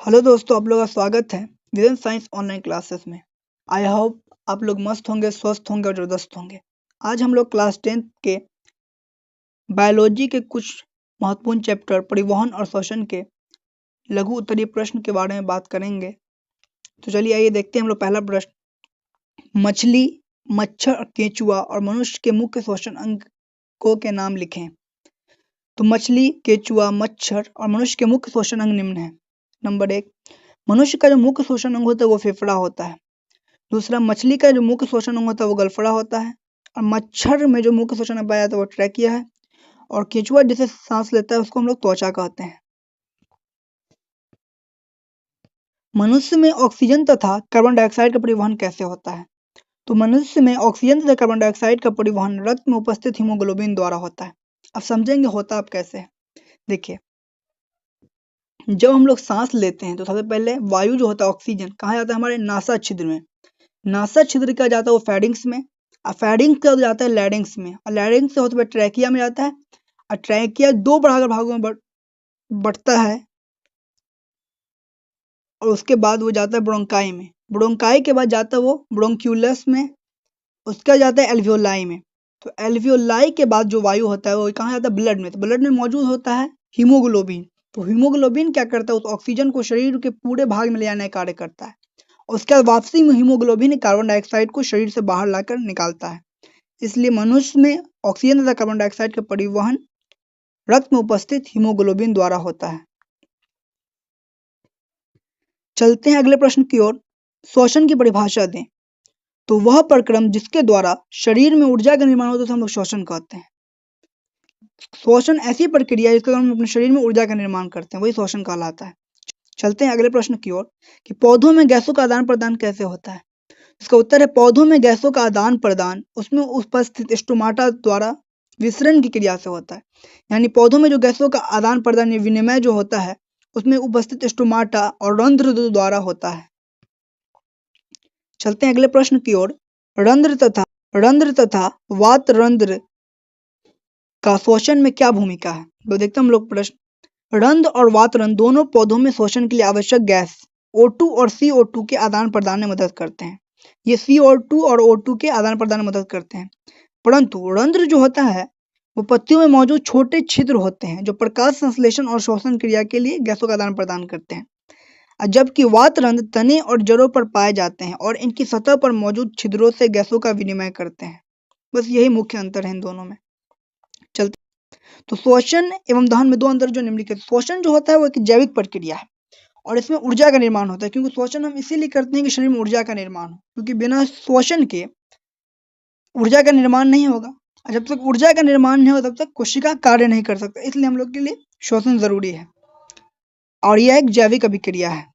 Hello दोस्तों, आप लोगों का स्वागत है विजन साइंस ऑनलाइन क्लासेस में। आई होप आप लोग मस्त होंगे, स्वस्थ होंगे और जबरदस्त होंगे। आज हम लोग क्लास 10th के बायोलॉजी के कुछ महत्वपूर्ण चैप्टर परिवहन और श्वसन के लघु उत्तरीय प्रश्न के बारे में बात करेंगे। तो चलिए आइए देखते हैं हम लोग पहला प्रश्न। मछली, मच्छर, केंचुआ और मनुष्य के मुख्य श्वसन अंगों के नाम लिखें। तो मछली, केंचुआ, मच्छर और मनुष्य के मुख्य श्वसन अंग निम्न है। नंबर 1, मनुष्य का जो मुख्य श्वसन अंग होता है वो फेफड़ा होता है। दूसरा, मछली का जो मुख्य श्वसन अंग होता है वो गलफड़ा होता है। और मच्छर में जो मुख्य श्वसन अंग पाया जाता है वो ट्रैकिया है। और केंचुआ जिसे सांस लेता है उसको हम लोग त्वचा कहते हैं। मनुष्य में ऑक्सीजन तथा कार्बन डाइऑक्साइड का परिवहन कैसे होता है? तो मनुष्य में ऑक्सीजन तथा कार्बन डाइऑक्साइड का परिवहन रक्त में उपस्थित हीमोग्लोबिन द्वारा होता है। अब समझेंगे होता अब कैसे है। देखिए, जब हम लोग सांस लेते हैं तो सबसे पहले वायु जो होता है ऑक्सीजन कहाँ जाता है? हमारे नासा छिद्र में। नासा छिद्र का जाता है वो फेरिंग्स में, और फेरिंग्स का जाता है लैरिंग्स में, और लैरिंग्स से होते हुए ट्रैकिया में जाता है। और ट्रैकिया दो भागों में बंटता है, और उसके बाद वो जाता है ब्रोंकाई में। ब्रोंकाई के बाद जाता है वो ब्रोंक्यूलस में, उसका जाता है एल्वियोलाई में। तो एल्वियोलाई के बाद जो वायु होता है वो कहाँ जाता है? ब्लड में। तो ब्लड में मौजूद होता है हीमोग्लोबिन। तो हीमोग्लोबिन क्या करता है? उस ऑक्सीजन को शरीर के पूरे भाग में ले जाने का कार्य करता है। उसके बाद वापसी में हीमोग्लोबिन कार्बन डाइऑक्साइड को शरीर से बाहर लाकर निकालता है। इसलिए मनुष्य में ऑक्सीजन तथा कार्बन डाइऑक्साइड का परिवहन रक्त में उपस्थित हीमोग्लोबिन द्वारा होता है। चलते हैं अगले प्रश्न की ओर। श्वसन की परिभाषा दें। तो वह प्रक्रम जिसके द्वारा शरीर में ऊर्जा का निर्माण होता है हम लोग श्वसन कहते हैं। श्वसन ऐसी प्रक्रिया है जिसके द्वारा हम अपने शरीर में ऊर्जा का निर्माण करते हैं, वही श्वसन कहलाता है। चलते हैं अगले प्रश्न की ओर कि पौधों में गैसों का आदान प्रदान कैसे होता है। इसका उत्तर है पौधों में गैसों का आदान प्रदान उसमें उपस्थित स्टोमाटा द्वारा विसरण की क्रिया से होता है। यानी पौधों में जो गैसों का आदान प्रदान या विनिमय जो होता है उसमें उपस्थित स्टोमाटा और रंध्र द्वारा होता है। चलते हैं अगले प्रश्न की ओर। रंध्र तथा वात रंध्र का श्वसन में क्या भूमिका है? तो देखते हैं हम लोग प्रश्न। रंध्र और वात रंध्र दोनों पौधों में श्वसन के लिए आवश्यक गैस O2 और CO2 के आदान प्रदान में मदद करते हैं। ये CO2 और O2 के आदान प्रदान में मदद करते हैं। परंतु रंध्र जो होता है वो पत्तियों में मौजूद छोटे छिद्र होते हैं जो प्रकाश संश्लेषण और श्वसन क्रिया के लिए गैसों का आदान प्रदान करते हैं। जबकि वात रंध्र तने और जड़ों पर पाए जाते हैं और इनकी सतह पर मौजूद छिद्रों से गैसों का विनिमय करते हैं। बस यही मुख्य अंतर है इन दोनों में। चलते तो श्वसन एवं दहन में दो अंतर जो निम्नलिखित। श्वसन जो होता है वो एक जैविक प्रक्रिया है और इसमें ऊर्जा का निर्माण होता है, क्योंकि श्वसन हम इसीलिए करते हैं कि शरीर में ऊर्जा का निर्माण हो, क्योंकि बिना श्वसन के ऊर्जा का निर्माण नहीं होगा। और जब तक ऊर्जा का निर्माण नहीं होगा तब तक कोशिका कार्य नहीं कर सकता, इसलिए हम लोग के लिए श्वसन जरूरी है और यह एक जैविक अभिक्रिया है।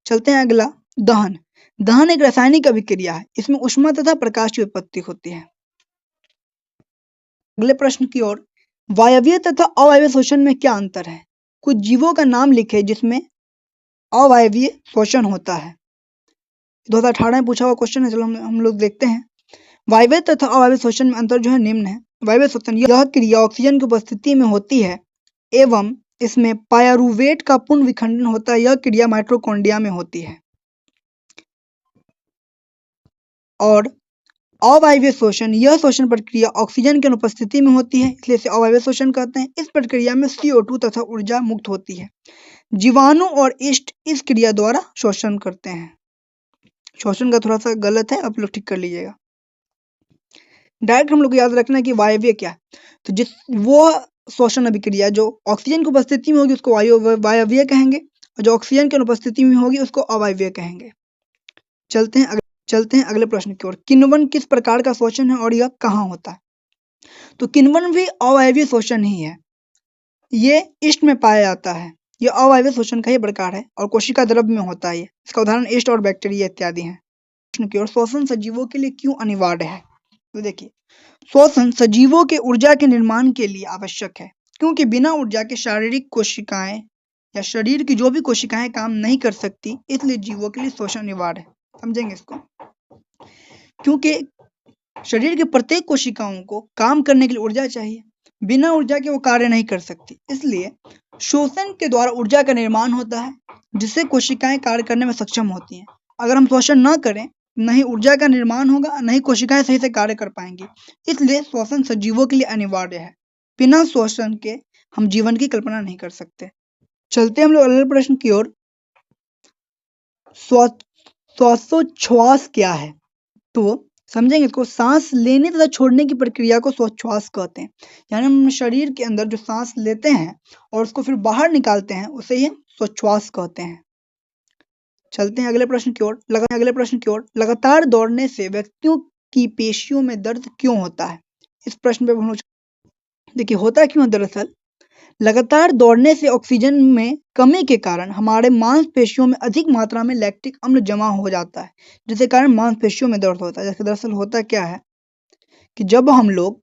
चलते हैं अगला, दहन। दहन एक रासायनिक अभिक्रिया है, इसमें ऊष्मा तथा प्रकाश की उत्पत्ति होती है। अगले प्रश्न की ओर। वायवीय तथा अवायवीय श्वसन में क्या अंतर है? कुछ जीवों का नाम लिखे जिसमें अवायवीय श्वसन होता है। 2018 में पूछा हुआ क्वेश्चन है, चलो हम लोग देखते हैं। वायवीय तथा अवायवीय श्वसन में अंतर जो है निम्न है। वायवीय श्वसन यह क्रिया ऑक्सीजन की उपस्थिति में होती है एवं इसमें पायरुवेट का पुनः विखंडन होता है। यह क्रिया माइटोकॉन्ड्रिया में होती है। और अवायवीय श्वसन यह श्वसन प्रक्रिया ऑक्सीजन की अनुपस्थिति में होती है, इसलिए इसे अवायवीय श्वसन कहते हैं। इस प्रक्रिया में CO2 तथा ऊर्जा मुक्त होती है। जीवाणु और ईस्ट इस क्रिया द्वारा श्वसन करते हैं। श्वसन का थोड़ा सा गलत है, आप लोग ठीक कर लीजिएगा। डायरेक्ट हम लोग को याद रखना है कि वायवीय क्या है। तो जिस वो श्वसन अभिक्रिया जो ऑक्सीजन की उपस्थिति में होगी उसको वायवीय कहेंगे, और जो ऑक्सीजन की अनुपस्थिति में होगी उसको अवायवीय कहेंगे। चलते हैं अगले प्रश्न की ओर। किण्वन किस प्रकार का श्वसन है और यह कहाँ होता है? तो किण्वन भी अवायवीय श्वसन ही है, ये ईस्ट में पाया जाता है। यह अवायवीय श्वसन का ही प्रकार है और कोशिका द्रव्य में होता है। इसका उदाहरण ईस्ट और बैक्टीरिया इत्यादि हैं। प्रश्न की ओर। श्वसन सजीवों के लिए क्यों अनिवार्य है? तो देखिए, श्वसन सजीवों के ऊर्जा के निर्माण के लिए आवश्यक है, क्योंकि बिना ऊर्जा के शारीरिक कोशिकाएं या शरीर की जो भी कोशिकाएं काम नहीं कर सकती, इसलिए जीवों के लिए श्वसन अनिवार्य है। समझेंगे इसको। क्योंकि शरीर के प्रत्येक कोशिकाओं को काम करने के लिए ऊर्जा चाहिए, बिना ऊर्जा के वो कार्य नहीं कर सकती, इसलिए श्वसन के द्वारा ऊर्जा का निर्माण होता है जिससे कोशिकाएं कार्य करने में सक्षम होती हैं। अगर हम श्वसन न करें, न ही ऊर्जा का निर्माण होगा, न ही कोशिकाएं सही से कार्य कर पाएंगी। इसलिए श्वसन सजीवों के लिए अनिवार्य है। बिना श्वसन के हम जीवन की कल्पना नहीं कर सकते। चलते हम लोग अगले प्रश्न की ओर। श्वासोच्छ्वास क्या है? तो समझेंगे इसको। सांस लेने तथा छोड़ने की प्रक्रिया को श्वासोच्छ्वास कहते हैं। यानी हम शरीर के अंदर जो सांस लेते हैं और उसको फिर बाहर निकालते हैं, उसे ही श्वासोच्छ्वास कहते हैं। चलते हैं अगले प्रश्न की ओर। लगातार दौड़ने से व्यक्तियों की पेशियों में दर्द क्यों होता है? इस प्रश्न पे हम लोग देखिए होता क्यों है। दरअसल लगातार दौड़ने से ऑक्सीजन में कमी के कारण हमारे मांसपेशियों में अधिक मात्रा में लैक्टिक अम्ल जमा हो जाता है, जिसके कारण मांसपेशियों में दर्द होता है। जैसे दरअसल होता क्या है कि जब हम लोग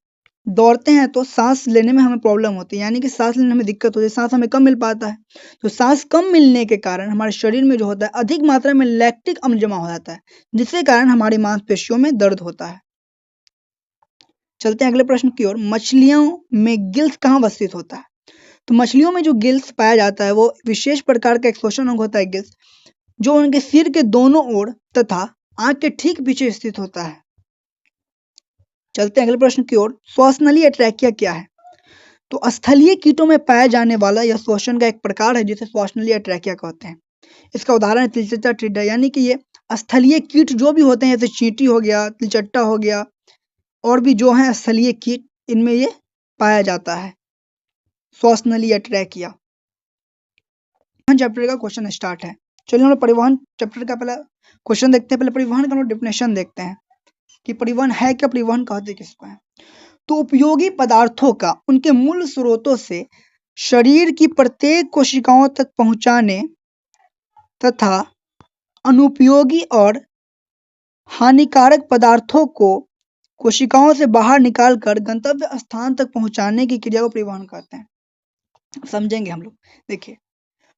दौड़ते हैं तो सांस लेने में हमें प्रॉब्लम होती है, यानी कि सांस लेने में दिक्कत होती है, सांस हमें कम मिल पाता है। तो सांस कम मिलने के कारण हमारे शरीर में जो होता है अधिक मात्रा में लैक्टिक अम्ल जमा हो जाता है, जिसके कारण हमारी मांसपेशियों में दर्द होता है। चलते हैं अगले प्रश्न की ओर। मछलियों में गिल्स कहाँ अवस्थित होता है? तो मछलियों में जो गिल्स पाया जाता है वो विशेष प्रकार का एक श्वसन अंग होता है गिल्स, जो उनके सिर के दोनों ओर तथा आंख के ठीक पीछे स्थित होता है। चलते हैं अगले प्रश्न की ओर। श्वासनली ट्रैकिया क्या है? तो स्थलीय कीटों में पाया जाने वाला यह श्वसन का एक प्रकार है जिसे श्वासनली ट्रैकिया कहते हैं। इसका उदाहरण है तिलचट्टा टिड्डा, यानी कि ये स्थलीय कीट जो भी होते हैं, जैसे चींटी हो गया, तिलचट्टा हो गया, और भी जो है स्थलीय कीट, इनमें ये पाया जाता है श्वासनली ट्रैकिया। चैप्टर का क्वेश्चन स्टार्ट है। चलिए हम लोग परिवहन चैप्टर का पहला क्वेश्चन देखते हैं। पहले परिवहन का हम लोग डेफिनेशन देखते हैं कि परिवहन है क्या, परिवहन कहते किसको है। तो उपयोगी पदार्थों का उनके मूल स्रोतों से शरीर की प्रत्येक कोशिकाओं तक पहुंचाने तथा अनुपयोगी और हानिकारक पदार्थों को कोशिकाओं से बाहर निकालकर गंतव्य स्थान तक पहुंचाने की क्रिया को परिवहन कहते हैं। समझेंगे हम लोग। देखिए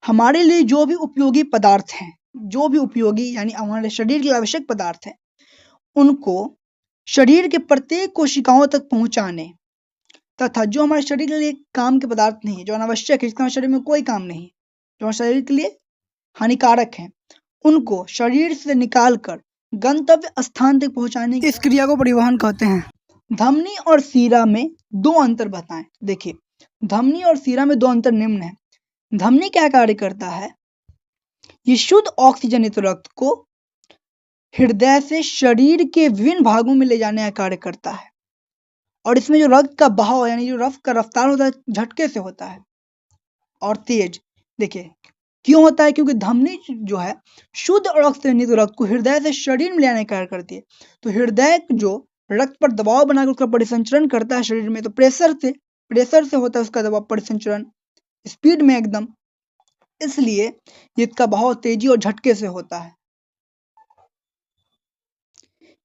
हमारे लिए जो भी उपयोगी पदार्थ हैं, जो भी उपयोगी यानी हमारे शरीर के लिए आवश्यक पदार्थ हैं, उनको शरीर के प्रत्येक कोशिकाओं तक पहुंचाने तथा जो हमारे शरीर के लिए काम के पदार्थ नहीं है, जो अनावश्यक है, जिसका हमारे शरीर में कोई काम नहीं, जो हमारे शरीर के लिए हानिकारक है, उनको शरीर से निकालकर गंतव्य स्थान तक पहुंचाने की इस क्रिया को परिवहन कहते हैं। धमनी और सीरा में दो अंतर बताएं। देखिए धमनी और सीरा में दो अंतर निम्न है। धमनी क्या कार्य करता है? ये शुद्ध ऑक्सीजनित रक्त को हृदय से शरीर के विभिन्न भागों में ले जाने का कार्य करता है, और इसमें जो रक्त का बहाव यानी जो रक्त का रफ्तार होता है झटके से होता है और तेज। देखिए क्यों होता है? क्योंकि धमनी जो है शुद्ध और ऑक्सीजनित रक्त को हृदय से शरीर में ले जाने का कार्य करती है। तो हृदय जो रक्त पर दबाव बनाकर उसका परिसंचरण करता है शरीर में, तो प्रेशर से होता है उसका दबाव परिसंचरण स्पीड में एकदम, इसलिए इसका बहाव तेजी और झटके से होता है।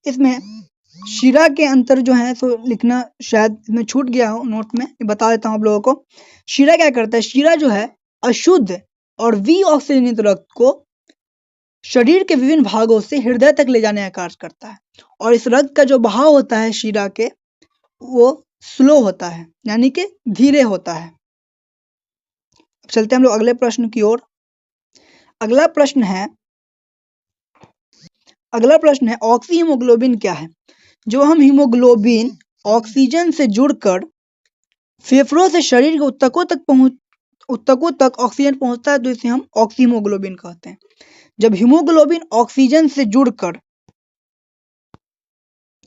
इसमें शीरा के अंतर जो है सो लिखना शायद इसमें छूट गया हो नोट में, बता देता हूँ आप लोगों को। शीरा क्या करता है? शीरा जो है अशुद्ध और विऑक्सीजनित रक्त को शरीर के विभिन्न भागों से हृदय तक ले जाने का कार्य करता है, और इस रक्त का जो बहाव होता है शीरा के, वो स्लो होता है, यानी कि धीरे होता है। अब चलते हैं हम लोग अगले प्रश्न की ओर। अगला प्रश्न है ऑक्सी हीमोग्लोबिन क्या है? जो हम हीमोग्लोबिन ऑक्सीजन से जुड़कर फेफड़ों से शरीर के ऊतकों तक ऑक्सीजन पहुंचता है, तो इसे हम ऑक्सी हीमोग्लोबिन कहते हैं। जब हीमोग्लोबिन ऑक्सीजन से जुड़कर,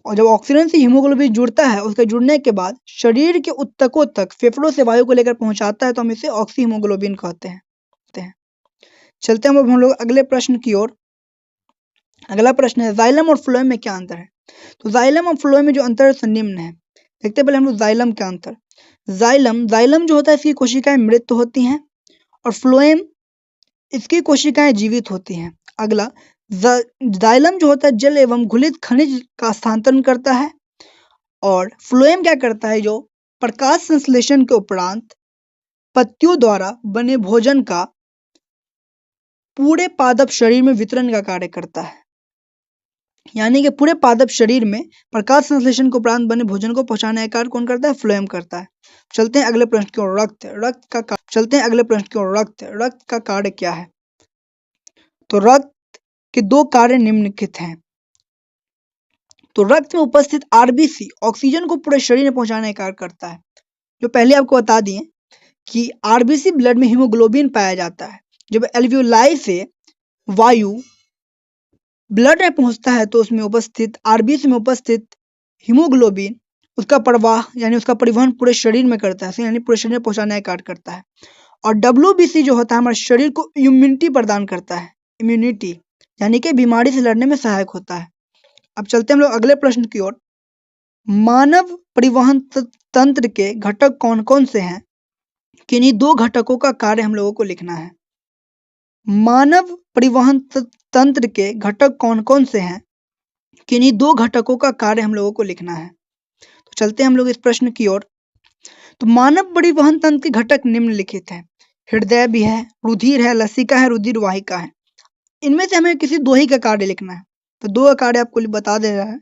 और जब ऑक्सीजन से हीमोग्लोबिन जुड़ता है, उसके जुड़ने के बाद शरीर के ऊतकों तक फेफड़ों से वायु को लेकर पहुंचाता है, तो हम इसे ऑक्सी हीमोग्लोबिन कहते हैं। चलते हैं हम लोग अगले प्रश्न की ओर। अगला प्रश्न है जाइलम और फ्लोएम में क्या अंतर है? तो जाइलम और फ्लोएम में जो अंतर है निम्न है। देखते पहले हम लोग जाइलम का अंतर। जाइलम जो होता है इसकी कोशिकाएं मृत होती हैं, और फ्लोएम इसकी कोशिकाएं जीवित होती हैं। अगला जाइलम जो होता है जल एवं घुलित खनिज का स्थानांतरण करता है, और फ्लोएम क्या करता है? जो प्रकाश संश्लेषण के उपरांत पत्तियों द्वारा बने भोजन का पूरे पादप शरीर में वितरण का कार्य करता है, यानी कि पूरे पादप शरीर में प्रकाश संश्लेषण के उपरांत बने भोजन को पहुंचाने का कार्य कौन करता है? फ्लोएम करता है। चलते हैं अगले प्रश्न की ओर। रक्त का कार्य क्या है? तो रक्त के दो कार्य निम्नलिखित हैं। तो रक्त में उपस्थित आरबीसी ऑक्सीजन को पूरे शरीर में पहुंचाने का कार्य करता है। जो पहले आपको बता दिए कि आरबीसी ब्लड में हीमोग्लोबिन पाया जाता है। जब एल्वियोलाई से वायु ब्लड में पहुंचता है तो उसमें उपस्थित आरबीसी में उपस्थित हीमोग्लोबिन उसका प्रवाह यानी उसका परिवहन पूरे शरीर में करता है, यानी पूरे शरीर में पहुंचाने का कार्य करता है। और डब्ल्यूबीसी जो होता है हमारे शरीर को इम्यूनिटी प्रदान करता है, इम्यूनिटी यानी कि बीमारी से लड़ने में सहायक होता है। अब चलते हम लोग अगले प्रश्न की ओर। मानव परिवहन तंत्र के घटक कौन कौन से हैं? किन्हीं दो घटकों का कार्य हम लोगों को लिखना है। मानव परिवहन तंत्र के घटक कौन कौन से हैं? किन्हीं दो घटकों का कार्य हम लोगों को लिखना है। तो चलते हम लोग इस प्रश्न की ओर। तो मानव परिवहन तंत्र के घटक निम्नलिखित हैं। हृदय भी है, रुधिर है, लसिका है, रुधिर वाहिका है। इनमें से हमें किसी दो ही का कार्य लिखना है। तो दो का कार्य आपको बता दे रहा है।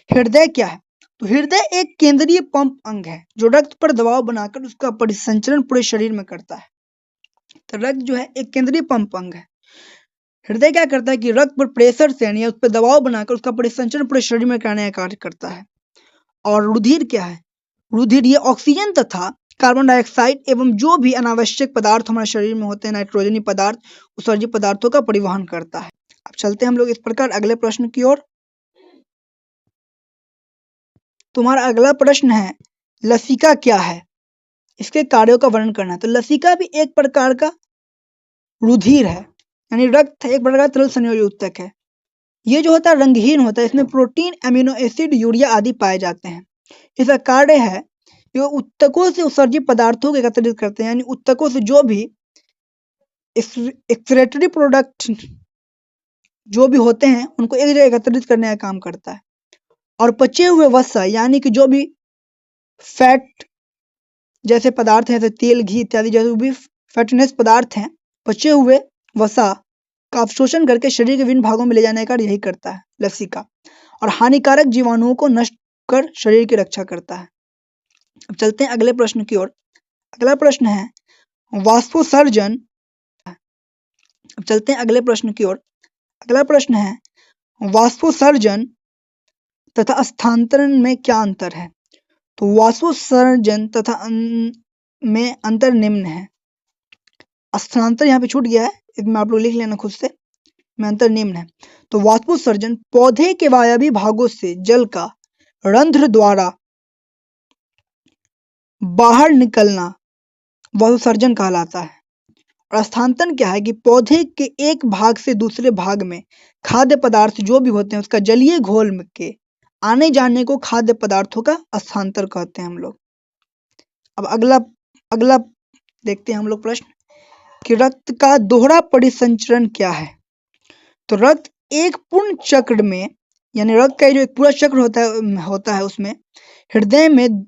हृदय क्या है? तो हृदय एक केंद्रीय पंप अंग है जो रक्त पर दबाव बनाकर उसका परिसंचरण पूरे शरीर में करता है। तो रक्त जो है एक केंद्रीय पंप अंग है। हृदय क्या करता है कि रक्त पर प्रेशर से यानी उस पर दबाव बनाकर उसका परिसंचरण पूरे शरीर में कराने का कार्य करता है। और रुधिर क्या है? रुधिर ये ऑक्सीजन तथा कार्बन डाइऑक्साइड एवं जो भी अनावश्यक पदार्थ हमारे शरीर में होते हैं, नाइट्रोजनी पदार्थ, उत्सर्जित पदार्थों का परिवहन करता है। अब चलते हम लोग इस प्रकार अगले प्रश्न की ओर। तुम्हारा अगला प्रश्न है लसिका क्या है? इसके कार्यों का वर्णन करना है। तो लसिका भी एक प्रकार का रुधिर है, यानी रक्त एक प्रकार का तरल संयोजी उत्तक है। ये जो होता है रंगहीन होता है, इसमें प्रोटीन, अमीनो एसिड, यूरिया आदि पाए जाते हैं। इसका कार्य है ये उत्तकों से उत्सर्जित पदार्थों को एकत्रित करते हैं, यानी उत्तकों से जो भी एक्सक्रीटरी प्रोडक्ट जो भी होते हैं उनको एक जगह एकत्रित करने का काम करता है। और पचे हुए वसा यानी कि जो भी फैट जैसे पदार्थ हैं, जैसे तेल, घी इत्यादि जो भी फैटनेस पदार्थ हैं, पचे हुए वसा का अवशोषण करके शरीर के विभिन्न भागों में ले जाने का यही करता है लसिका। और हानिकारक जीवाणुओं को नष्ट कर शरीर की रक्षा करता है। अब चलते हैं अगले प्रश्न की ओर। अगला प्रश्न है वाष्पोत्सर्जन। अब चलते हैं अगले प्रश्न की ओर। अगला प्रश्न है वाष्पोत्सर्जन तथा स्थानांतरण में क्या अंतर है? तो वाष्पोत्सर्जन तथा में अंतर निम्न है। स्थानांतर यहाँ पे छूट गया है, इसमें आप लोग लिख लेना खुद से, में अंतर निम्न है। तो वाष्पोत्सर्जन पौधे के वायवीय भागों से जल का रंध्र द्वारा बाहर निकलना वाष्पोत्सर्जन कहलाता है। और स्थानांतरण क्या है कि पौधे के एक भाग से दूसरे भाग में खाद्य पदार्थ जो भी होते हैं उसका जलीय घोल के आने जाने को खाद्य पदार्थों का स्थानांतर कहते हैं हम लोग। अब अगला देखते हैं हम लोग प्रश्न कि रक्त का दोहरा परिसंचरण क्या है? तो रक्त एक पूर्ण चक्र में, यानी रक्त का जो एक पूरा चक्र होता है उसमें हृदय में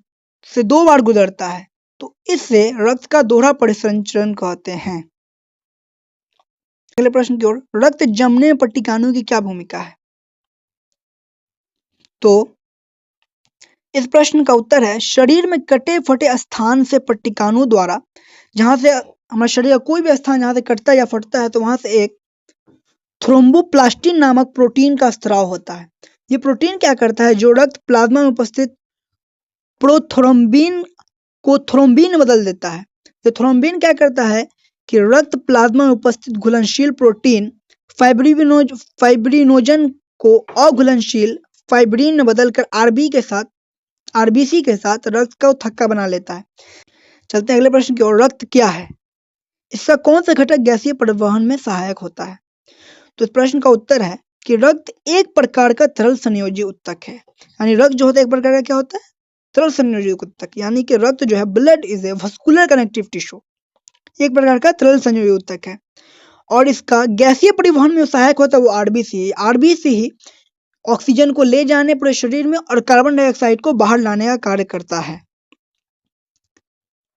से 2 बार गुजरता है, तो इससे रक्त का दोहरा परिसंचरण कहते हैं। अगले प्रश्न की ओर। रक्त जमने में पट्टिकाणु की क्या भूमिका है? तो इस प्रश्न का उत्तर है शरीर में कटे फटे स्थान से पट्टिकाणु द्वारा, जहां से हमारे शरीर का कोई भी स्थान जहां से कटता या फटता है तो वहां से एक थ्रोम्बोप्लास्टिन नामक प्रोटीन का स्त्राव होता है। ये प्रोटीन क्या करता है? जो रक्त प्लाज्मा में उपस्थित प्रोथ्रोम्बिन को थ्रोम्बिन में बदल देता है। तो थ्रोम्बिन क्या करता है कि रक्त प्लाज्मा में उपस्थित घुलनशील प्रोटीन फाइब्रिनोजन को अघुलनशील फाइब्रिन में बदलकर आरबीसी के साथ रक्त को थक्का बना लेता है। चलते हैं अगले प्रश्न की ओर। रक्त क्या है? इसका कौन सा घटक गैसीय परिवहन में सहायक होता है? तो इस प्रश्न का उत्तर है कि रक्त एक प्रकार का तरल संयोजी उत्तक है। यानी रक्त जो होता है एक प्रकार का क्या होता है? तरल संयोजी उत्तक। यानी कि रक्त जो है blood is a vascular connective tissue, एक प्रकार का तरल संयोजी उत्तक है। और इसका गैसीय परिवहन में सहायक होता है वो आरबीसी ही ऑक्सीजन को ले जाने पूरे शरीर में और कार्बन डाइऑक्साइड को बाहर लाने का कार्य करता है।